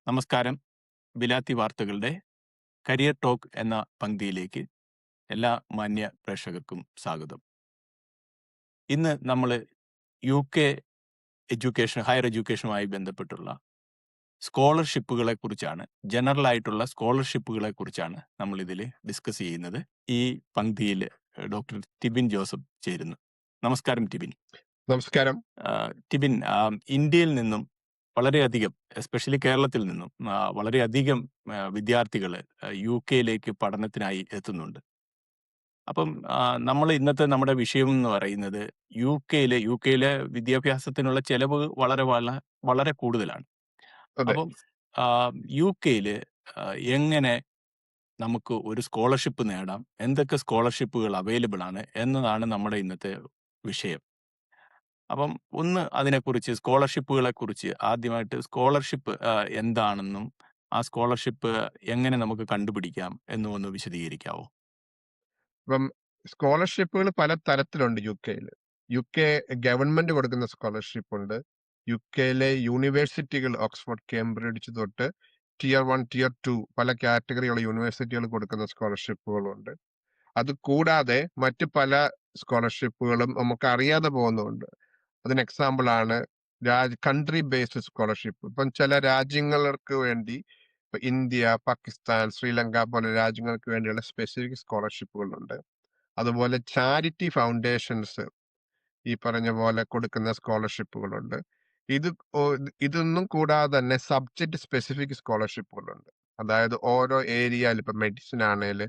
നമസ്കാരം. ബിലാത്തി വാർത്തകളുടെ career talk എന്ന പങ്ക്തിയിലേക്ക് എല്ലാ മാന്യ പ്രേക്ഷകർക്കും സ്വാഗതം. ഇന്ന് നമ്മൾ UK ഹയർ എഡ്യൂക്കേഷനുമായി ബന്ധപ്പെട്ടുള്ള സ്കോളർഷിപ്പുകളെ കുറിച്ചാണ്, ജനറൽ ആയിട്ടുള്ള സ്കോളർഷിപ്പുകളെ കുറിച്ചാണ് നമ്മൾ ഇതിൽ ഡിസ്കസ് ചെയ്യുന്നത്. ഈ പങ്ക്തിയിൽ ഡോക്ടർ ടിബിൻ ജോസഫ് ചേരുന്നു. നമസ്കാരം ടിബിൻ. നമസ്കാരം. ടിബിൻ, ഇന്ത്യയിൽ നിന്നും വളരെയധികം, എസ്പെഷ്യലി കേരളത്തിൽ നിന്നും വളരെയധികം വിദ്യാർത്ഥികൾ UK പഠനത്തിനായി എത്തുന്നുണ്ട്. അപ്പം നമ്മൾ ഇന്നത്തെ നമ്മുടെ വിഷയം എന്ന് പറയുന്നത് UK വിദ്യാഭ്യാസത്തിനുള്ള ചെലവ് വളരെ കൂടുതലാണ്. അതെ. അപ്പം UK എങ്ങനെ നമുക്ക് ഒരു സ്കോളർഷിപ്പ് നേടാം, എന്തൊക്കെ സ്കോളർഷിപ്പുകൾ അവൈലബിൾ ആണ് എന്നതാണ് നമ്മുടെ ഇന്നത്തെ വിഷയം. അപ്പം ഒന്ന് അതിനെക്കുറിച്ച്, സ്കോളർഷിപ്പുകളെ കുറിച്ച് ആദ്യമായിട്ട് സ്കോളർഷിപ്പ് എന്താണെന്നും ആ സ്കോളർഷിപ്പ് എങ്ങനെ നമുക്ക് കണ്ടുപിടിക്കാം എന്നും ഒന്ന് വിശദീകരിക്കാവോ? ഇപ്പം സ്കോളർഷിപ്പുകൾ പല തരത്തിലുണ്ട് യുകെയിൽ. UK ഗവൺമെന്റ് കൊടുക്കുന്ന സ്കോളർഷിപ്പ് ഉണ്ട്. യുകെയിലെ യൂണിവേഴ്സിറ്റികൾ ഓക്സ്ഫോർഡ്, കേംബ്രിഡ്ജ് തൊട്ട് Tier 1, Tier 2 പല കാറ്റഗറിയുള്ള യൂണിവേഴ്സിറ്റികൾ കൊടുക്കുന്ന സ്കോളർഷിപ്പുകളുണ്ട്. അത് കൂടാതെ മറ്റ് പല സ്കോളർഷിപ്പുകളും നമുക്ക് അറിയാതെ പോകുന്നുണ്ട്. അതിന് എക്സാമ്പിൾ ആണ് കൺട്രി ബേസ്ഡ് സ്കോളർഷിപ്പ്. ഇപ്പം ചില രാജ്യങ്ങൾക്ക് വേണ്ടി, ഇപ്പൊ ഇന്ത്യ, പാകിസ്ഥാൻ, ശ്രീലങ്ക പോലെ രാജ്യങ്ങൾക്ക് വേണ്ടിയുള്ള സ്പെസിഫിക് സ്കോളർഷിപ്പുകളുണ്ട്. അതുപോലെ ചാരിറ്റി ഫൗണ്ടേഷൻസ് ഈ പറഞ്ഞ പോലെ കൊടുക്കുന്ന സ്കോളർഷിപ്പുകളുണ്ട്. ഇതൊന്നും കൂടാതെ തന്നെ സബ്ജക്ട് സ്പെസിഫിക് സ്കോളർഷിപ്പുകളുണ്ട്. അതായത് ഓരോ ഏരിയയിൽ, ഇപ്പൊ മെഡിസിൻ ആണെങ്കിൽ,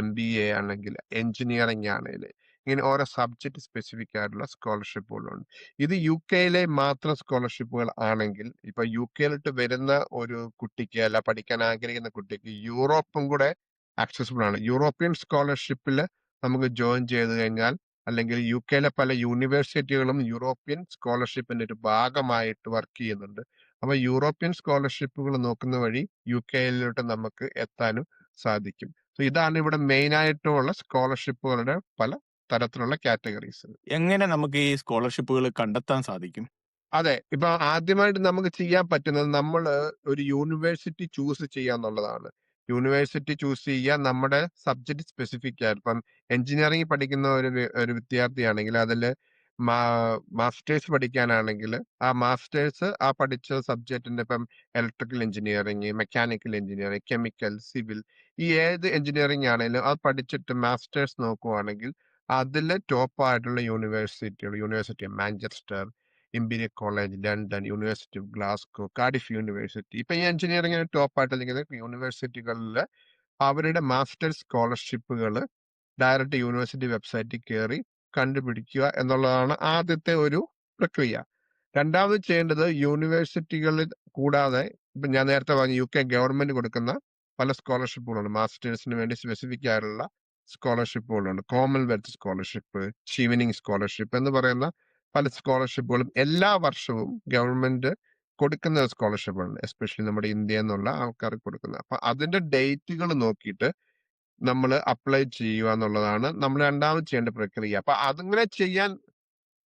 MBA ആണെങ്കിൽ, എഞ്ചിനീയറിംഗ് ആണെങ്കിൽ, ഇങ്ങനെ ഓരോ സബ്ജക്ട് സ്പെസിഫിക് ആയിട്ടുള്ള സ്കോളർഷിപ്പുകളുണ്ട്. ഇത് UK മാത്രം സ്കോളർഷിപ്പുകൾ ആണെങ്കിൽ, ഇപ്പൊ UK വരുന്ന ഒരു കുട്ടിക്ക്, അല്ല പഠിക്കാൻ ആഗ്രഹിക്കുന്ന കുട്ടിക്ക് യൂറോപ്പും കൂടെ ആക്സസിബിൾ ആണ്. യൂറോപ്യൻ സ്കോളർഷിപ്പിൽ നമുക്ക് ജോയിൻ ചെയ്ത് കഴിഞ്ഞാൽ, അല്ലെങ്കിൽ UK പല യൂണിവേഴ്സിറ്റികളും യൂറോപ്യൻ സ്കോളർഷിപ്പിന്റെ ഒരു ഭാഗമായിട്ട് വർക്ക് ചെയ്യുന്നുണ്ട്. അപ്പൊ യൂറോപ്യൻ സ്കോളർഷിപ്പുകൾ നോക്കുന്ന വഴി UK നമുക്ക് എത്താനും സാധിക്കും. സോ ഇതാണ് ഇവിടെ മെയിൻ ആയിട്ടുള്ള സ്കോളർഷിപ്പുകളുടെ പല തരത്തിലുള്ള കാറ്റഗറീസ്. എങ്ങനെ നമുക്ക് ഈ സ്കോളർഷിപ്പുകൾ കണ്ടെത്താൻ സാധിക്കും? അതെ, ഇപ്പൊ ആദ്യമായിട്ട് നമുക്ക് ചെയ്യാൻ പറ്റുന്നത് നമ്മൾ ഒരു യൂണിവേഴ്സിറ്റി ചൂസ് ചെയ്യാന്നുള്ളതാണ്. യൂണിവേഴ്സിറ്റി ചൂസ് ചെയ്യുക, നമ്മുടെ സബ്ജക്ട് സ്പെസിഫിക് ആയിട്ട്. ഇപ്പം എഞ്ചിനീയറിംഗ് പഠിക്കുന്ന ഒരു വിദ്യാർത്ഥിയാണെങ്കിൽ അതിൽ മാസ്റ്റേഴ്സ് പഠിക്കാനാണെങ്കിൽ ആ മാസ്റ്റേഴ്സ് ആ പഠിച്ച സബ്ജക്റ്റിന്റെ, ഇപ്പം electrical engineering, mechanical engineering, chemical, civil, ഈ ഏത് എഞ്ചിനീയറിംഗ് ആണെങ്കിലും അത് പഠിച്ചിട്ട് മാസ്റ്റേഴ്സ് നോക്കുവാണെങ്കിൽ അതിൽ ടോപ്പ് ആയിട്ടുള്ള university Manchester, imperial college London, university of Glasgow, Cardiff university, ഇപ്പൊ ഈ എഞ്ചിനീയറിംഗിന് ടോപ്പ് ആയിട്ട് നിൽക്കുന്ന യൂണിവേഴ്സിറ്റികളിൽ അവരുടെ മാസ്റ്റർ സ്കോളർഷിപ്പുകൾ ഡയറക്റ്റ് യൂണിവേഴ്സിറ്റി വെബ്സൈറ്റിൽ കയറി കണ്ടുപിടിക്കുക എന്നുള്ളതാണ് ആദ്യത്തെ ഒരു പ്രക്രിയ. രണ്ടാമത് ചെയ്യേണ്ടത്, യൂണിവേഴ്സിറ്റികളിൽ കൂടാതെ ഇപ്പൊ ഞാൻ നേരത്തെ പറഞ്ഞു UK ഗവൺമെന്റ് കൊടുക്കുന്ന പല സ്കോളർഷിപ്പുകളുണ്ട്. മാസ്റ്റേഴ്സിന് വേണ്ടി സ്പെസിഫിക് ആയിട്ടുള്ള സ്കോളർഷിപ്പുകളുണ്ട്. കോമൺവെൽത്ത് സ്കോളർഷിപ്പ്, ചീവനിങ് സ്കോളർഷിപ്പ് എന്ന് പറയുന്ന പല സ്കോളർഷിപ്പുകളും എല്ലാ വർഷവും ഗവൺമെന്റ് കൊടുക്കുന്ന സ്കോളർഷിപ്പാണ്, എസ്പെഷ്യലി നമ്മുടെ ഇന്ത്യ എന്നുള്ള ആൾക്കാർക്ക് കൊടുക്കുന്നത്. അപ്പൊ അതിന്റെ ഡേറ്റുകൾ നോക്കിയിട്ട് നമ്മൾ അപ്ലൈ ചെയ്യുക എന്നുള്ളതാണ് നമ്മൾ രണ്ടാമത് ചെയ്യേണ്ട പ്രക്രിയ. അപ്പൊ അതിങ്ങനെ ചെയ്യാൻ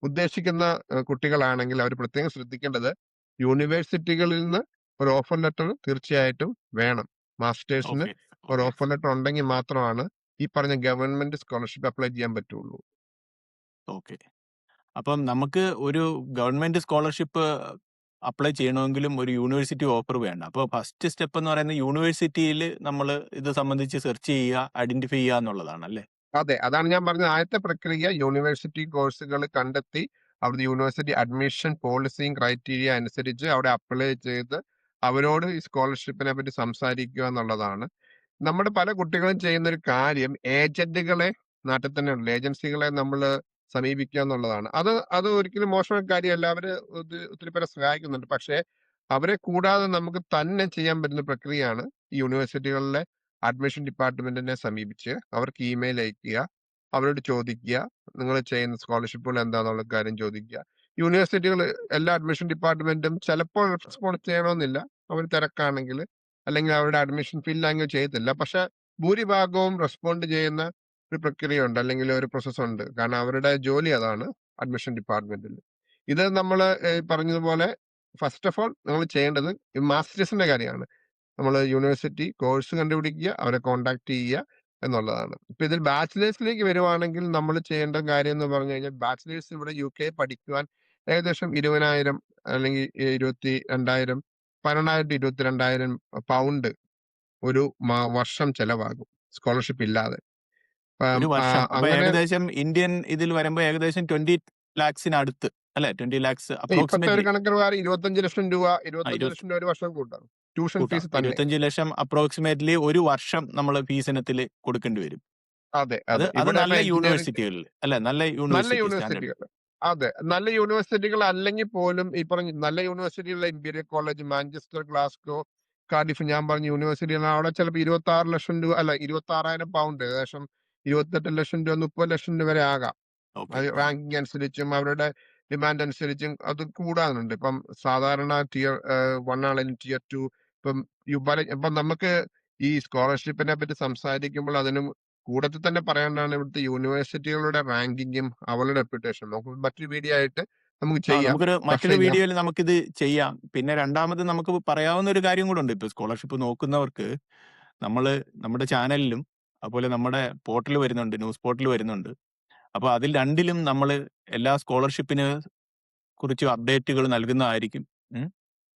ഉദ്ദേശിക്കുന്ന കുട്ടികളാണെങ്കിൽ അവർ പ്രത്യേകം ശ്രദ്ധിക്കേണ്ടത്, യൂണിവേഴ്സിറ്റികളിൽ നിന്ന് ഒരു ഓഫർ ലെറ്റർ തീർച്ചയായിട്ടും വേണം. മാസ്റ്റേഴ്സിന് ഒരു ഓഫർ ലെറ്റർ ഉണ്ടെങ്കിൽ മാത്രമാണ് ഈ പറഞ്ഞ ഗവൺമെന്റ് സ്കോളർഷിപ്പ് അപ്ലൈ ചെയ്യാൻ പറ്റുള്ളൂ. ഓക്കെ. അപ്പം നമുക്ക് ഒരു ഗവൺമെന്റ് സ്കോളർഷിപ്പ് അപ്ലൈ ചെയ്യണമെങ്കിലും ഒരു യൂണിവേഴ്സിറ്റി ഓഫർ വേണ്ട. അപ്പോൾ ഫസ്റ്റ് സ്റ്റെപ്പ് എന്ന് പറയുന്നത് യൂണിവേഴ്സിറ്റിയിൽ നമ്മൾ ഇത് സംബന്ധിച്ച് സെർച്ച് ചെയ്യുക, ഐഡന്റിഫൈ ചെയ്യുക എന്നുള്ളതാണ് അല്ലേ? അതെ, അതാണ് ഞാൻ പറഞ്ഞത്. ആദ്യത്തെ പ്രക്രിയ യൂണിവേഴ്സിറ്റി കോഴ്സുകൾ കണ്ടെത്തി അവിടുത്തെ യൂണിവേഴ്സിറ്റി അഡ്മിഷൻ പോളിസിയും ക്രൈറ്റീരിയ അനുസരിച്ച് അവിടെ അപ്ലൈ ചെയ്ത് അവരോട് ഈ സ്കോളർഷിപ്പിനെ പറ്റി സംസാരിക്കുക എന്നുള്ളതാണ്. നമ്മുടെ പല കുട്ടികളും ചെയ്യുന്ന ഒരു കാര്യം, ഏജന്റുകളെ, നാട്ടിൽ തന്നെ ഉള്ള ഏജൻസികളെ നമ്മൾ സമീപിക്കുക എന്നുള്ളതാണ്. അത് ഒരിക്കലും മോശമായ കാര്യമല്ല. അവര് ഒത്തിരി പേരെ സഹായിക്കുന്നുണ്ട്. പക്ഷേ അവരെ കൂടാതെ നമുക്ക് തന്നെ ചെയ്യാൻ പറ്റുന്ന പ്രക്രിയയാണ് യൂണിവേഴ്സിറ്റികളിലെ അഡ്മിഷൻ ഡിപ്പാർട്ട്മെന്റിനെ സമീപിച്ച് അവർക്ക് ഇമെയിൽ അയക്കുക, അവരോട് ചോദിക്കുക, നിങ്ങൾ ചെയ്യുന്ന സ്കോളർഷിപ്പുകൾ എന്താന്നുള്ള കാര്യം ചോദിക്കുക. യൂണിവേഴ്സിറ്റികൾ, എല്ലാ അഡ്മിഷൻ ഡിപ്പാർട്ട്മെന്റും ചിലപ്പോൾ റെസ്പോണ്ട് ചെയ്യണമെന്നില്ല, അവർ തിരക്കാണെങ്കിൽ, അല്ലെങ്കിൽ അവരുടെ അഡ്മിഷൻ ഫില്ലാങ്കിൽ ചെയ്യത്തില്ല. പക്ഷെ ഭൂരിഭാഗവും റെസ്പോണ്ട് ചെയ്യുന്ന ഒരു പ്രക്രിയ ഉണ്ട്, അല്ലെങ്കിൽ ഒരു പ്രോസസ് ഉണ്ട്. കാരണം അവരുടെ ജോലി അതാണ് അഡ്മിഷൻ ഡിപ്പാർട്ട്മെന്റിൽ. ഇത് നമ്മൾ പറഞ്ഞതുപോലെ ഫസ്റ്റ് ഓഫ് ഓൾ നമ്മൾ ചെയ്യേണ്ടത് മാസ്റ്റേഴ്സിന്റെ കാര്യമാണ്. നമ്മൾ യൂണിവേഴ്സിറ്റി കോഴ്സ് കണ്ടുപിടിക്കുക, അവരെ കോൺടാക്ട് ചെയ്യുക എന്നുള്ളതാണ്. ഇപ്പൊ ഇതിൽ ബാച്ചിലേഴ്സിലേക്ക് വരുവാണെങ്കിൽ നമ്മൾ ചെയ്യേണ്ട കാര്യം എന്ന് പറഞ്ഞു കഴിഞ്ഞാൽ, ബാച്ചിലേഴ്സ് ഇവിടെ UK പഠിക്കുവാൻ ഏകദേശം 20,000 അല്ലെങ്കിൽ 22,000 22,000 പൗണ്ട് ഒരു വർഷം ചെലവാകും സ്കോളർഷിപ്പ് ഇല്ലാതെ. ഒരു വർഷം. അപ്പൊ അങ്ങനെ ഏകദേശം ഇന്ത്യൻ ഇതിൽ വരുമ്പോ ഏകദേശം 20 ലാക്സിന് അടുത്ത് അല്ലെ? 20 ലാക്സ് ഇപ്പത്തെ ഒരു അപ്രോക്സിമേറ്റ്ലി. കണക്ക് പ്രകാരം 25 ലക്ഷം രൂപ, ആ 25 ഇരുപത് ലക്ഷം രൂപ ഒരു വർഷം കൂട്ടാം. ട്യൂഷൻ കൂട്ടാം. ഫീസ് തന്നെ. 25 ലക്ഷം അപ്രോക്സിമേറ്റ്ലി ഒരു വർഷം നമ്മൾ ഫീസ് ഇനത്തിൽ കൊടുക്കേണ്ടി വരും. അതെ അത് അതെ. അത് ഇവിടെ നല്ല ഇപ്പൊ എഞ്ചിനീയറിംഗ് യൂണിവേഴ്സിറ്റികളിൽ അല്ലെ? നല്ല നല്ല യൂണിവേഴ്സിറ്റി സ്റ്റാൻഡേർഡ്. യൂണിവേഴ്സിറ്റികൾ, അതെ നല്ല യൂണിവേഴ്സിറ്റികൾ അല്ലെങ്കിൽ പോലും ഈ പറഞ്ഞ നല്ല യൂണിവേഴ്സിറ്റികളിലെ Imperial College, Manchester, Glasgow, Cardiff, ഞാൻ പറഞ്ഞ യൂണിവേഴ്സിറ്റികൾ അവിടെ ചിലപ്പോൾ 26 ലക്ഷം രൂപ അല്ല 26,000 പൗണ്ട്, ഏകദേശം 28 ലക്ഷം രൂപ 30 ലക്ഷം രൂപ വരെ ആകാം. ഓക്കെ. അത് റാങ്കിങ് അനുസരിച്ചും അവരുടെ ഡിമാൻഡ് അനുസരിച്ചും അത് കൂടാനുണ്ട്. ഇപ്പം സാധാരണ ടിയർ 1 ആണെങ്കിലും ടിയർ 2, ഇപ്പം ഇപ്പം നമുക്ക് ഈ സ്കോളർഷിപ്പിനെ പറ്റി സംസാരിക്കുമ്പോൾ അതിനും കൂട്ടത്തിൽ തന്നെ പറയേണ്ടതാണ് ഇവിടുത്തെ യൂണിവേഴ്സിറ്റികളുടെ റാങ്കിങ്ങും അവരുടെ റെപ്യൂട്ടേഷൻ. നമുക്ക് മറ്റൊരു വീഡിയോ ആയിട്ട് നമുക്ക് ചെയ്യാം. നമുക്കൊരു പക്ഷെ മറ്റൊരു ഞാൻ വീഡിയോയിൽ നമുക്കിത് ചെയ്യാം. പിന്നെ രണ്ടാമത് നമുക്ക് പറയാവുന്ന ഒരു കാര്യം കൂടെ ഉണ്ട്. ഇപ്പൊ സ്കോളർഷിപ്പ് നോക്കുന്നവർക്ക് നമ്മള് നമ്മുടെ ചാനലിലും അതുപോലെ നമ്മുടെ പോർട്ടൽ വരുന്നുണ്ട്, ന്യൂസ് പോർട്ടൽ വരുന്നുണ്ട്. അപ്പൊ അതിൽ രണ്ടിലും നമ്മള് എല്ലാ സ്കോളർഷിപ്പിനെ കുറിച്ച് അപ്ഡേറ്റുകൾ നൽകുന്നതായിരിക്കും. ഉം.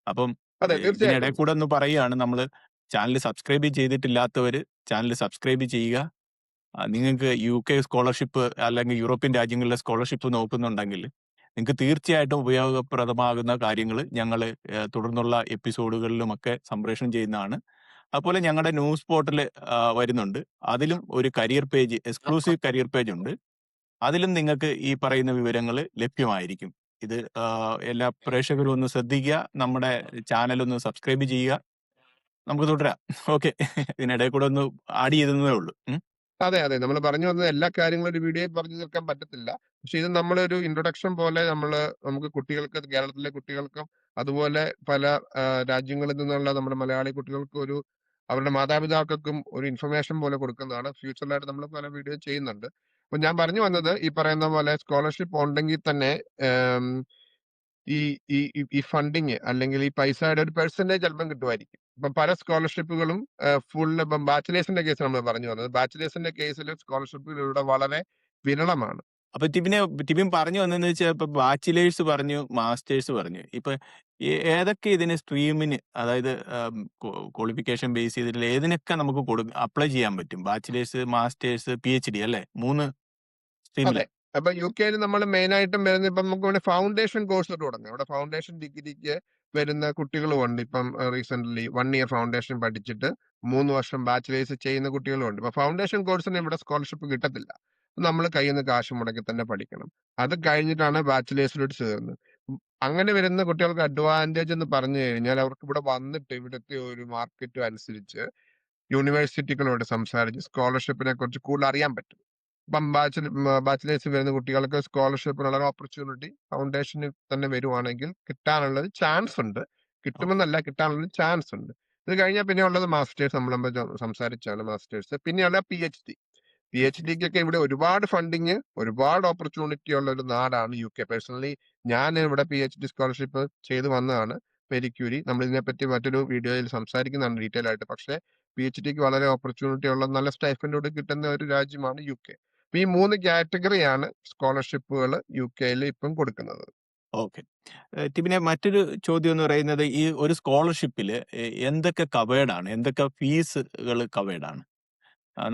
അപ്പം അതെ ഇതിനിടെ തീർച്ചയായിട്ടും. കൂടെ ഒന്ന് പറയുകയാണ്, നമ്മള് ചാനൽ സബ്സ്ക്രൈബ് ചെയ്തിട്ടില്ലാത്തവര് ചാനൽ സബ്സ്ക്രൈബ് ചെയ്യുക. നിങ്ങൾക്ക് UK സ്കോളർഷിപ്പ് അല്ലെങ്കിൽ യൂറോപ്യൻ രാജ്യങ്ങളിലെ സ്കോളർഷിപ്പ് നോക്കുന്നുണ്ടെങ്കിൽ നിങ്ങൾക്ക് തീർച്ചയായിട്ടും ഉപയോഗപ്രദമാകുന്ന കാര്യങ്ങൾ ഞങ്ങൾ തുടർന്നുള്ള എപ്പിസോഡുകളിലുമൊക്കെ സംപ്രേഷണം ചെയ്യുന്നതാണ്. അതുപോലെ ഞങ്ങളുടെ ന്യൂസ് പോർട്ടൽ വരുന്നുണ്ട്. അതിലും ഒരു career page, exclusive career page ഉണ്ട്. അതിലും നിങ്ങൾക്ക് ഈ പറയുന്ന വിവരങ്ങൾ ലഭ്യമായിരിക്കും. ഇത് എല്ലാ പ്രേക്ഷകരും ഒന്ന് ശ്രദ്ധിക്കുക. നമ്മുടെ ചാനൽ ഒന്ന് സബ്സ്ക്രൈബ് ചെയ്യുക. നമുക്ക് തുടരാം. ഓക്കെ. ഇതിനിടയിൽ കൂടെ ഒന്ന് ആഡ് ചെയ്തതേ ഉള്ളൂ. അതെ അതെ. നമ്മൾ പറഞ്ഞു വന്നത് എല്ലാ കാര്യങ്ങളും ഒരു വീഡിയോയിൽ പറഞ്ഞു തീർക്കാൻ പറ്റത്തില്ല. പക്ഷെ ഇത് നമ്മളൊരു ഇൻട്രൊഡക്ഷൻ പോലെ നമുക്ക് കുട്ടികൾക്ക്, കേരളത്തിലെ കുട്ടികൾക്കും അതുപോലെ പല രാജ്യങ്ങളിൽ നിന്നുള്ള നമ്മുടെ മലയാളി കുട്ടികൾക്കും അവരുടെ മാതാപിതാക്കൾക്കും ഒരു ഇൻഫർമേഷൻ പോലെ കൊടുക്കുന്നതാണ്. ഫ്യൂച്ചറിലായിട്ട് നമ്മൾ പല വീഡിയോ ചെയ്യുന്നുണ്ട്. അപ്പൊ ഞാൻ പറഞ്ഞു വന്നത് ഈ പറയുന്ന പോലെ സ്കോളർഷിപ്പ് ഉണ്ടെങ്കിൽ തന്നെ ഏം, ഈ ഈ ഈ ഈ ഫണ്ടിങ് അല്ലെങ്കിൽ ഈ പൈസയുടെ ഒരു പെർസെന്റേജ് അല്പം കിട്ടുമായിരിക്കും. ഇപ്പം പല സ്കോളർഷിപ്പുകളും ഇപ്പം ബാച്ചിലേഴ്സിന്റെ കേസ് നമ്മൾ പറഞ്ഞു വന്നത്. ബാച്ചിലേഴ്സിന്റെ കേസിൽ സ്കോളർഷിപ്പുകൾ ഇവിടെ വളരെ വിരളമാണ്. അപ്പൊ ടിബിൻ പറഞ്ഞു വന്നതെന്ന് വെച്ചാൽ ഇപ്പൊ ബാച്ചിലേഴ്സ് പറഞ്ഞു, മാസ്റ്റേഴ്സ് പറഞ്ഞു. ഇപ്പൊ ഏതൊക്കെ ഇതിന് സ്ട്രീമിന്, അതായത് ക്വാളിഫിക്കേഷൻ ബേസ് ചെയ്തിട്ടുള്ള ഏതിനൊക്കെ നമുക്ക് അപ്ലൈ ചെയ്യാൻ പറ്റും? ബാച്ചിലേഴ്സ്, മാസ്റ്റേഴ്സ്, PhD അല്ലെ? 3 അതെ. സ്ട്രീമില്. അപ്പൊ യുകെയിൽ നമ്മൾ മെയിൻ ആയിട്ടും വരുന്നത് ഇപ്പം നമുക്ക് ഇവിടെ ഫൗണ്ടേഷൻ കോഴ്സ് തുടങ്ങാം. ഇവിടെ ഫൗണ്ടേഷൻ ഡിഗ്രിക്ക് വരുന്ന കുട്ടികളും ഉണ്ട്. ഇപ്പം റീസെന്റ്ലി 1 ഇയർ ഫൗണ്ടേഷൻ പഠിച്ചിട്ട് 3 വർഷം ബാച്ചിലേഴ്സ് ചെയ്യുന്ന കുട്ടികളും ഉണ്ട്. ഇപ്പൊ ഫൗണ്ടേഷൻ കോഴ്സിന് ഇവിടെ സ്കോളർഷിപ്പ് കിട്ടത്തില്ല. നമ്മൾ കയ്യിൽ നിന്ന് കാശ് മുടക്കി തന്നെ പഠിക്കണം. അത് കഴിഞ്ഞിട്ടാണ് ബാച്ചിലേഴ്സിലോട്ട് ചേർന്നത്. അങ്ങനെ വരുന്ന കുട്ടികൾക്ക് അഡ്വാൻറ്റേജ് എന്ന് പറഞ്ഞു കഴിഞ്ഞാൽ അവർക്ക് ഇവിടെ വന്നിട്ട് ഇവിടുത്തെ ഒരു മാർക്കറ്റും അനുസരിച്ച് യൂണിവേഴ്സിറ്റികളോട് സംസാരിച്ച് സ്കോളർഷിപ്പിനെ കുറിച്ച് കൂടുതൽ അറിയാൻ പറ്റും. ഇപ്പം ബാച്ചിലേഴ്സ് വരുന്ന കുട്ടികൾക്ക് സ്കോളർഷിപ്പിനുള്ള ഓപ്പർച്യൂണിറ്റി ഫൗണ്ടേഷനിൽ തന്നെ വരുവാണെങ്കിൽ കിട്ടാനുള്ളത് ചാൻസ് ഉണ്ട്. ഓക്കെ. കിട്ടുമെന്നല്ല, കിട്ടാനുള്ള ചാൻസ് ഉണ്ട്. ഇത് കഴിഞ്ഞാൽ പിന്നെ ഉള്ളത് മാസ്റ്റേഴ്സ്, നമ്മൾ സംസാരിച്ചാണ് മാസ്റ്റേഴ്സ്. പിന്നെയുള്ള PhD. PhDക്കൊക്കെ ഇവിടെ ഒരുപാട് ഫണ്ടിങ്, ഒരുപാട് ഓപ്പർച്യൂണിറ്റി ഉള്ള ഒരു നാടാണ് UK. പേഴ്സണലി ഞാൻ ഇവിടെ PhD സ്കോളർഷിപ്പ് ചെയ്ത് വന്നതാണ്, പെരിക്യൂരി. നമ്മൾ ഇതിനെപ്പറ്റി മറ്റൊരു വീഡിയോയിൽ സംസാരിക്കുന്നതാണ് ഡീറ്റെയിൽ ആയിട്ട്. പക്ഷേ PhDക്ക് വളരെ ഓപ്പർച്യൂണിറ്റി ഉള്ള നല്ല സ്റ്റൈഫൻഡോട് കിട്ടുന്ന ഒരു രാജ്യമാണ് UK. അപ്പൊ ഈ 3 കാറ്റഗറിയാണ് സ്കോളർഷിപ്പുകൾ UKയിൽ ഇപ്പം കൊടുക്കുന്നത്. ഓക്കെ. ടിബിനെ മറ്റൊരു ചോദ്യം എന്ന് പറയുന്നത്, ഈ ഒരു സ്കോളർഷിപ്പില് എന്തൊക്കെ കവേർഡ് ആണ്? എന്തൊക്കെ ഫീസുകൾ കവേർഡ് ആണ്?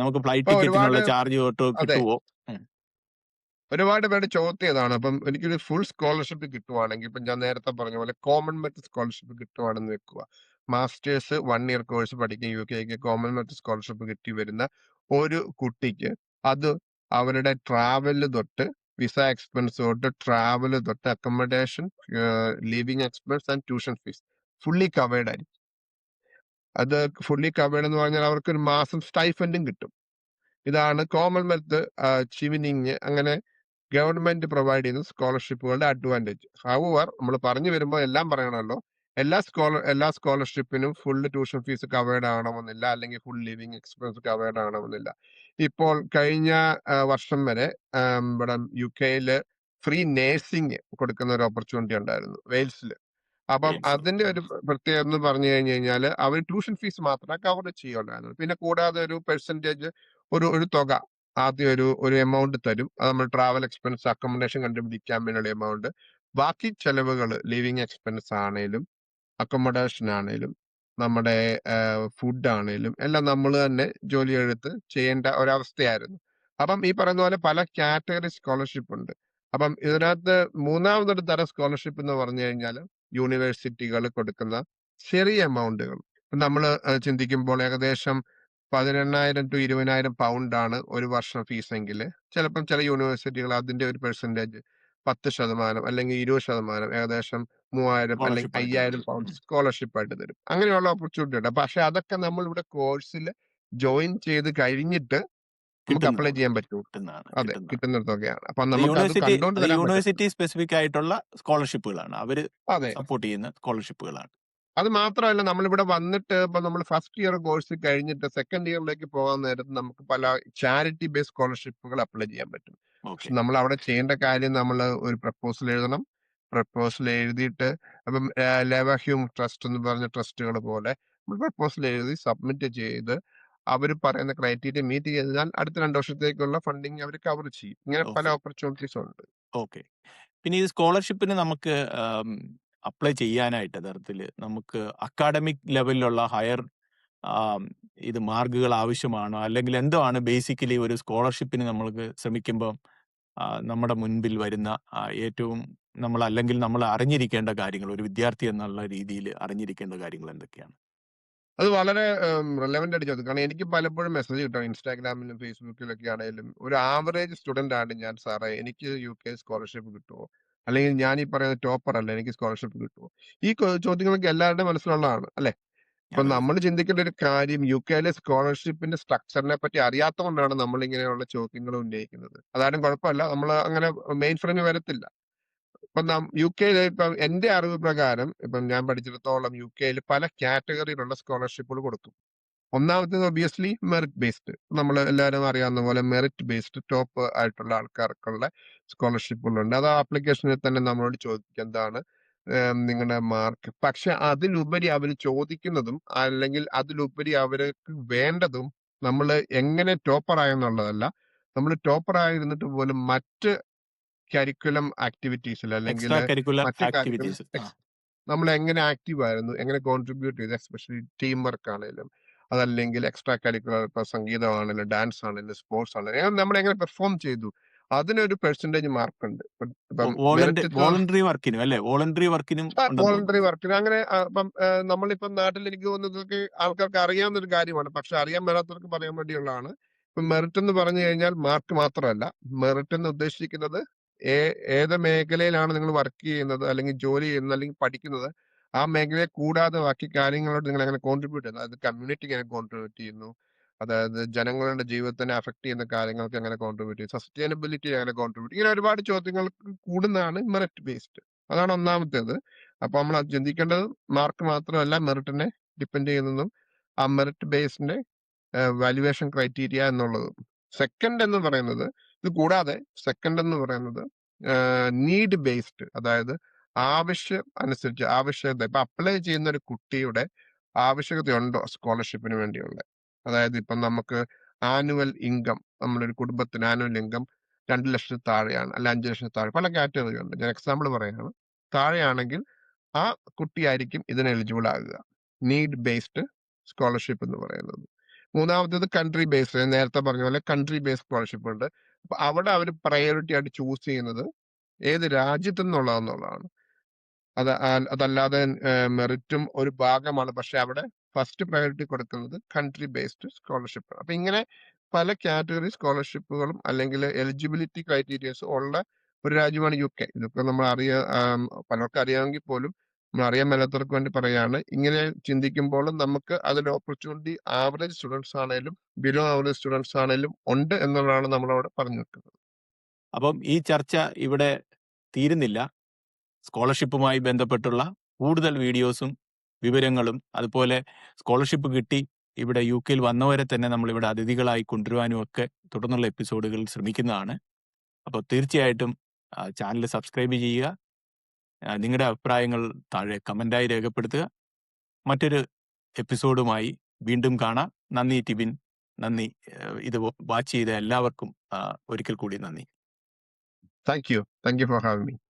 നമുക്ക് ഫ്ലൈറ്റ് ഇപ്പൊ ഒരുപാട് ടിക്കറ്റിനുള്ള ചാർജ് തൊട്ട് അതെ കിട്ടുവോ? ഉം. ഒരുപാട് പേരുടെ ചോദ്യം ഇതാണ്. അപ്പം എനിക്കൊരു ഫുൾ സ്കോളർഷിപ്പ് കിട്ടുവാണെങ്കിൽ, ഇപ്പം ഞാൻ നേരത്തെ പറഞ്ഞ പോലെ കോമൺവെൽത്ത് സ്കോളർഷിപ്പ് കിട്ടുവാണെന്ന് വെക്കുക. മാസ്റ്റേഴ്സ് 1 ഇയർ കോഴ്സ് പഠിക്കും UKക്ക് കോമൺവെൽത്ത് സ്കോളർഷിപ്പ് കിട്ടി വരുന്ന ഒരു കുട്ടിക്ക്, അത് അവരുടെ ട്രാവല് തൊട്ട്, വിസ എക്സ്പെൻസ് തൊട്ട്, ട്രാവല് തൊട്ട്, accommodation, living expense and tuition fees fully covered ആയിരിക്കും. അത് ഫുള്ളി കവേർഡ് എന്ന് പറഞ്ഞാൽ അവർക്ക് ഒരു മാസം സ്റ്റൈഫൻഡും കിട്ടും. ഇതാണ് കോമൺവെൽത്ത്, ചിവനിങ്, അങ്ങനെ ഗവൺമെന്റ് പ്രൊവൈഡ് ചെയ്യുന്ന സ്കോളർഷിപ്പുകളുടെ അഡ്വാൻറ്റേജ്. ഹൗവർ നമ്മൾ പറഞ്ഞു വരുമ്പോൾ എല്ലാം പറയണമല്ലോ. എല്ലാ സ്കോളർഷിപ്പിനും ഫുൾ ട്യൂഷൻ ഫീസ് കവേർഡ് ആവണമെന്നില്ല, അല്ലെങ്കിൽ ഫുൾ ലിവിങ് എക്സ്പെൻസ് കവേർഡ് ആവണമെന്നില്ല. ഇപ്പോൾ കഴിഞ്ഞ വർഷം വരെ ഇവിടെ UKയിൽ ഫ്രീ നേഴ്സിംഗ് കൊടുക്കുന്ന ഒരു ഓപ്പർച്യൂണിറ്റി ഉണ്ടായിരുന്നു വെയിൽസിൽ. അപ്പം ഗെയിംസും. അതിന്റെ ഒരു പ്രത്യേകത എന്ന് പറഞ്ഞു കഴിഞ്ഞു കഴിഞ്ഞാല് അവർ ട്യൂഷൻ ഫീസ് മാത്രമേ കവർ ചെയ്യുള്ളായിരുന്നു. പിന്നെ കൂടാതെ ഒരു പെർസെന്റേജ് ഒരു തുക ആദ്യം ഒരു എമൗണ്ട് തരും. അത് നമ്മൾ ട്രാവൽ എക്സ്പെൻസ്, അക്കോമഡേഷൻ കണ്ടുപിടിക്കാൻ വേണ്ടിയുള്ള എമൗണ്ട്. ബാക്കി ചെലവുകൾ ലിവിങ് എക്സ്പെൻസ് ആണേലും അക്കോമഡേഷൻ ആണേലും നമ്മുടെ ഫുഡ് ആണേലും എല്ലാം നമ്മൾ തന്നെ ജോലിയെടുത്ത് ചെയ്യേണ്ട ഒരവസ്ഥയായിരുന്നു. അപ്പം ഈ പറയുന്ന പോലെ പല കാറ്റഗറി സ്കോളർഷിപ്പ് ഉണ്ട്. അപ്പം ഇതിനകത്ത് മൂന്നാമതൊരു തരം സ്കോളർഷിപ്പ് എന്ന് പറഞ്ഞു കഴിഞ്ഞാൽ യൂണിവേഴ്സിറ്റികൾ കൊടുക്കുന്ന ചെറിയ എമൗണ്ടുകൾ. നമ്മൾ ചിന്തിക്കുമ്പോൾ ഏകദേശം 18,000 to 20,000 പൗണ്ടാണ് ഒരു വർഷം ഫീസെങ്കിൽ ചിലപ്പം ചില യൂണിവേഴ്സിറ്റികൾ അതിന്റെ ഒരു പെർസെന്റേജ് 10% അല്ലെങ്കിൽ 20%, ഏകദേശം 3,000 അല്ലെങ്കിൽ സ്കോളർഷിപ്പ് ആയിട്ട് തരും. 5,000 പൗണ്ട് സ്കോളർഷിപ്പ് ആയിട്ട് തരും. അങ്ങനെയുള്ള ഓപ്പർച്യൂണിറ്റി ഉണ്ട്. പക്ഷെ അതൊക്കെ നമ്മൾ ഇവിടെ കോഴ്സിൽ ജോയിൻ ചെയ്ത് കഴിഞ്ഞിട്ട് നമുക്ക് അപ്ലൈ കിട്ടുന്നതാണ്. ചെയ്യാൻ പറ്റും. കിട്ടുന്നതാണ്. അതെ, കിട്ടുന്നതാണ്. കിട്ടുന്ന ഒരു തുകയാണ്. അപ്പൊ അത് നമുക്ക് അത് യൂണിവേഴ്സിറ്റി കണ്ടോണ്ട് അത് തരാൻ യൂണിവേഴ്സിറ്റി പറ്റത്തില്ല. സ്പെസിഫിക് ആയിട്ടുള്ള സ്കോളർഷിപ്പുകളാണ്. അവര് അതെ, സപ്പോർട്ട് ചെയ്യുന്ന സ്കോളർഷിപ്പുകളാണ്. അത് മാത്രമല്ല നമ്മളിവിടെ വന്നിട്ട് ഇപ്പൊ നമ്മൾ ഫസ്റ്റ് ഇയർ കോഴ്സ് കഴിഞ്ഞിട്ട് സെക്കൻഡ് ഇയറിലേക്ക് പോകാൻ നേരത്ത് നമുക്ക് പല ചാരിറ്റി ബേസ്ഡ് സ്കോളർഷിപ്പുകൾ അപ്ലൈ ചെയ്യാൻ പറ്റും. പക്ഷെ ഓക്കെ. നമ്മൾ അവിടെ ചെയ്യേണ്ട കാര്യം നമ്മൾ ഒരു പ്രപ്പോസൽ എഴുതണം. പ്രപ്പോസൽ എഴുതിയിട്ട് അപ്പം ലേവഹ്യൂം ട്രസ്റ്റ് എന്ന് പറഞ്ഞ ട്രസ്റ്റുകൾ പോലെ നമ്മൾ പ്രപ്പോസൽ എഴുതി സബ്മിറ്റ് ചെയ്ത് അവർ പറയുന്ന ക്രൈറ്റീരിയ മീറ്റ് ചെയ്താൽ അടുത്ത 2 വർഷത്തേക്കുള്ള ഫണ്ടിങ് അവർ കവർ ചെയ്യും. ഇങ്ങനെ പല ഓക്കെ. ഓപ്പർച്യൂണിറ്റീസ് ഉണ്ട്. ഓക്കെ. പിന്നെ ഈ സ്കോളർഷിപ്പിന് നമുക്ക് അപ്ലൈ ചെയ്യാനായിട്ട് യഥാർത്ഥത്തില് നമുക്ക് അക്കാഡമിക് ലെവലിലുള്ള ഹയർ ഇത് മാർക്കുകൾ ആവശ്യമാണോ? അല്ലെങ്കിൽ എന്താണ് ബേസിക്കലി ഒരു സ്കോളർഷിപ്പിന് നമ്മൾക്ക് ശ്രമിക്കുമ്പം നമ്മുടെ മുൻപിൽ വരുന്ന ഏറ്റവും അല്ലെങ്കിൽ നമ്മൾ അറിഞ്ഞിരിക്കേണ്ട കാര്യങ്ങൾ, ഒരു വിദ്യാർത്ഥി എന്നുള്ള രീതിയിൽ അറിഞ്ഞിരിക്കേണ്ട കാര്യങ്ങൾ എന്തൊക്കെയാണ്? അത് വളരെ റിലവന്റ് ആയിട്ട് ചോദിക്കും. കാരണം എനിക്ക് പലപ്പോഴും മെസ്സേജ് കിട്ടും ഇൻസ്റ്റാഗ്രാമിലും ഫേസ്ബുക്കിലൊക്കെ ആണെങ്കിലും. ഒരു ആവറേജ് സ്റ്റുഡന്റ് ആണ് ഞാൻ സാറേ, എനിക്ക് UK സ്കോളർഷിപ്പ് കിട്ടുമോ? അല്ലെങ്കിൽ ഞാൻ ഈ പറയുന്ന ടോപ്പർ അല്ല, എനിക്ക് സ്കോളർഷിപ്പ് കിട്ടുമോ? ഈ ചോദ്യങ്ങളൊക്കെ എല്ലാവരുടെയും മനസ്സിലുള്ളതാണ് അല്ലെ? അപ്പൊ അതെ, അതെ. നമ്മൾ ചിന്തിക്കേണ്ട ഒരു കാര്യം, UKയിലെ സ്കോളർഷിപ്പിന്റെ സ്ട്രക്ചറിനെ പറ്റി അറിയാത്തതുകൊണ്ടാണ് നമ്മൾ ഇങ്ങനെയുള്ള ചോദ്യങ്ങൾ ഉന്നയിക്കുന്നത്. അതാരും കുഴപ്പമില്ല, നമ്മൾ അങ്ങനെ മെയിൻ ഫ്രെയിമിൽ വരത്തില്ല. ഇപ്പൊ UK ഇപ്പം എന്റെ അറിവ് പ്രകാരം ഇപ്പം ഞാൻ പഠിച്ചിടത്തോളം UK പല കാറ്റഗറിയിലുള്ള സ്കോളർഷിപ്പുകൾ കൊടുക്കും. ഒന്നാമത്തേത് ഒബിയസ്ലി മെറിറ്റ് ബേസ്ഡ്. നമ്മൾ എല്ലാവരും അറിയാവുന്ന പോലെ മെറിറ്റ് ബേസ്ഡ് ടോപ്പ് ആയിട്ടുള്ള ആൾക്കാർക്കുള്ള സ്കോളർഷിപ്പുകളുണ്ട്. അത് ആപ്ലിക്കേഷനിൽ തന്നെ നമ്മളോട് ചോദിക്കും എന്താണ് നിങ്ങളുടെ മാർക്ക്. പക്ഷെ അതിലുപരി അവർ ചോദിക്കുന്നതും അല്ലെങ്കിൽ അതിലുപരി അവർക്ക് വേണ്ടതും നമ്മൾ എങ്ങനെ ടോപ്പർ ആയെന്നുള്ളതല്ല. നമ്മൾ ടോപ്പർ ആയിരുന്നിട്ട് പോലും മറ്റ് കരിക്കുലം ആക്ടിവിറ്റീസിൽ അല്ലെങ്കിൽ എക്സ്ട്രാ കരിക്കുലർ മറ്റ് കാര്യങ്ങൾ ആക്ടിവിറ്റീസ്. നമ്മൾ എങ്ങനെ ആക്റ്റീവ് ആയിരുന്നു, എങ്ങനെ കോൺട്രിബ്യൂട്ട് ചെയ്തു, എസ്പെഷ്യലി ടീം വർക്ക് ആണെങ്കിലും അതല്ലെങ്കിൽ എക്സ്ട്രാ കരിക്കുലർ, ഇപ്പൊ സംഗീതമാണെങ്കിലും ഡാൻസ് ആണെങ്കിലും സ്പോർട്സ് ആണെങ്കിലും നമ്മൾ എങ്ങനെ പെർഫോം ചെയ്തു, അതിനൊരു പെർസെന്റേജ് മാർക്ക് ഉണ്ട്. ഇപ്പം മെറിറ്റ് വോളണ്ടറി വർക്കിനും അല്ലേ? വോളണ്ടറി വർക്കിനും ഉണ്ടെന്ന് വോളണ്ടറി തോന്നുന്നു. വർക്കിന് അങ്ങനെ ഇപ്പം നമ്മളിപ്പം നാട്ടിൽ എനിക്ക് തോന്നുന്നതൊക്കെ ആൾക്കാർക്ക് അറിയാവുന്ന ഒരു കാര്യമാണ്. പക്ഷെ അറിയാൻ മേലാത്തവർക്ക് പറയാൻ വേണ്ടിയുള്ളതാണ്. ഇപ്പം മെറിറ്റ് എന്ന് പറഞ്ഞു കഴിഞ്ഞാൽ മാർക്ക് മാത്രമല്ല. മെറിറ്റ് എന്ന് ഉദ്ദേശിക്കുന്നത് ഏത് മേഖലയിലാണ് നിങ്ങൾ വർക്ക് ചെയ്യുന്നത് അല്ലെങ്കിൽ ജോലി ചെയ്യുന്നത് അല്ലെങ്കിൽ പഠിക്കുന്നത്, ആ മേഖലയെ കൂടാതെ ബാക്കി കാര്യങ്ങളോട് നിങ്ങൾ എങ്ങനെ കോൺട്രിബ്യൂട്ട് ചെയ്യുന്നു, അതായത് കമ്മ്യൂണിറ്റിക്ക് എങ്ങനെ കോൺട്രിബ്യൂട്ട് ചെയ്യുന്നു, അതായത് ജനങ്ങളുടെ ജീവിതത്തിനെ അഫക്ട് ചെയ്യുന്ന കാര്യങ്ങൾക്ക് എങ്ങനെ കോൺട്രിബ്യൂട്ട് ചെയ്യും, സസ്റ്റൈനബിലിറ്റി എങ്ങനെ കോൺട്രിബ്യൂട്ട്, ഇങ്ങനെ ഒരുപാട് ചോദ്യങ്ങൾക്ക് കൂടുന്നതാണ് മെറിറ്റ് ബേസ്ഡ്. അതാണ് ഒന്നാമത്തേത്. അപ്പൊ നമ്മൾ അത് ചിന്തിക്കേണ്ടത് മാർക്ക് മാത്രമല്ല മെറിറ്റിനെ ഡിപ്പെൻഡ് ചെയ്യുന്നതും ആ മെറിറ്റ് ബേസിന്റെ വാല്യുവേഷൻ ക്രൈറ്റീരിയ എന്നുള്ളത്. സെക്കൻഡ് എന്ന് പറയുന്നത്, ഇത് കൂടാതെ സെക്കൻഡ് എന്ന് പറയുന്നത് നീഡ് ബേസ്ഡ്, അതായത് ആവശ്യം അനുസരിച്ച് ആവശ്യകത. ഇപ്പൊ അപ്ലൈ ചെയ്യുന്ന ഒരു കുട്ടിയുടെ ആവശ്യകതയുണ്ടോ സ്കോളർഷിപ്പിന് വേണ്ടിയുള്ള, അതായത് ഇപ്പം നമുക്ക് ആനുവൽ ഇൻകം, നമ്മളൊരു കുടുംബത്തിന് ആനുവൽ ഇൻകം 2 ലക്ഷത്തിൽ താഴെയാണ് അല്ല 5 ലക്ഷത്തിൽ താഴെ, പല കാറ്റഗറി ഉണ്ട്. ഞാൻ എക്സാമ്പിൾ പറയുകയാണ്. താഴെയാണെങ്കിൽ ആ കുട്ടിയായിരിക്കും ഇതിന് എലിജിബിൾ ആകുക. നീഡ് ബേസ്ഡ് സ്കോളർഷിപ്പ് എന്ന് പറയുന്നത്. മൂന്നാമത്തേത് കൺട്രി ബേസ്ഡ്. നേരത്തെ പറഞ്ഞ പോലെ കൺട്രി ബേസ്ഡ് സ്കോളർഷിപ്പ് ഉണ്ട്. അപ്പൊ അവിടെ അവർ പ്രയോറിറ്റി ആയിട്ട് ചൂസ് ചെയ്യുന്നത് ഏത് രാജ്യത്തു നിന്നുള്ളതെന്നുള്ളതാണ്. അതല്ലാതെ മെറിറ്റും ഒരു ഭാഗമാണ്. പക്ഷെ അവിടെ ഫസ്റ്റ് പ്രയോറിറ്റി കൊടുക്കുന്നത് കൺട്രി ബേസ്ഡ് സ്കോളർഷിപ്പ്. അപ്പൊ ഇങ്ങനെ പല കാറ്റഗറി സ്കോളർഷിപ്പുകളും അല്ലെങ്കിൽ എലിജിബിലിറ്റി ക്രൈറ്റീരിയസ് ഉള്ള ഒരു രാജ്യമാണ് UK. ഇതൊക്കെ നമ്മൾ പലർക്കും അറിയാമെങ്കിൽ പോലും നമ്മൾ അറിയാൻ മേലാത്തവർക്ക് വേണ്ടി പറയാണ്. ഇങ്ങനെ ചിന്തിക്കുമ്പോൾ നമുക്ക് അതിന്റെ ഓപ്പർച്യൂണിറ്റി ആവറേജ് സ്റ്റുഡൻസ് ആണെങ്കിലും ബിലോ ആവറേജ് സ്റ്റുഡൻസ് ആണെങ്കിലും ഉണ്ട് എന്നുള്ളതാണ് നമ്മളവിടെ പറഞ്ഞു വെക്കുന്നത്. അപ്പം ഈ ചർച്ച ഇവിടെ തീരുന്നില്ല. സ്കോളർഷിപ്പുമായി ബന്ധപ്പെട്ടുള്ള കൂടുതൽ വീഡിയോസും വിവരങ്ങളും അതുപോലെ സ്കോളർഷിപ്പ് കിട്ടി ഇവിടെ UK വന്നവരെ തന്നെ നമ്മളിവിടെ അതിഥികളായി കൊണ്ടുവരുവാനും ഒക്കെ തുടർന്നുള്ള എപ്പിസോഡുകളിൽ ശ്രമിക്കുന്നതാണ്. അപ്പോൾ തീർച്ചയായിട്ടും ചാനൽ സബ്സ്ക്രൈബ് ചെയ്യുക. നിങ്ങളുടെ അഭിപ്രായങ്ങൾ താഴെ കമന്റായി രേഖപ്പെടുത്തുക. മറ്റൊരു എപ്പിസോഡുമായി വീണ്ടും കാണാം. നന്ദി ടിബിൻ. നന്ദി. ഇത് വാച്ച് ചെയ്ത എല്ലാവർക്കും ഒരിക്കൽ കൂടി നന്ദി. Thank you for having me.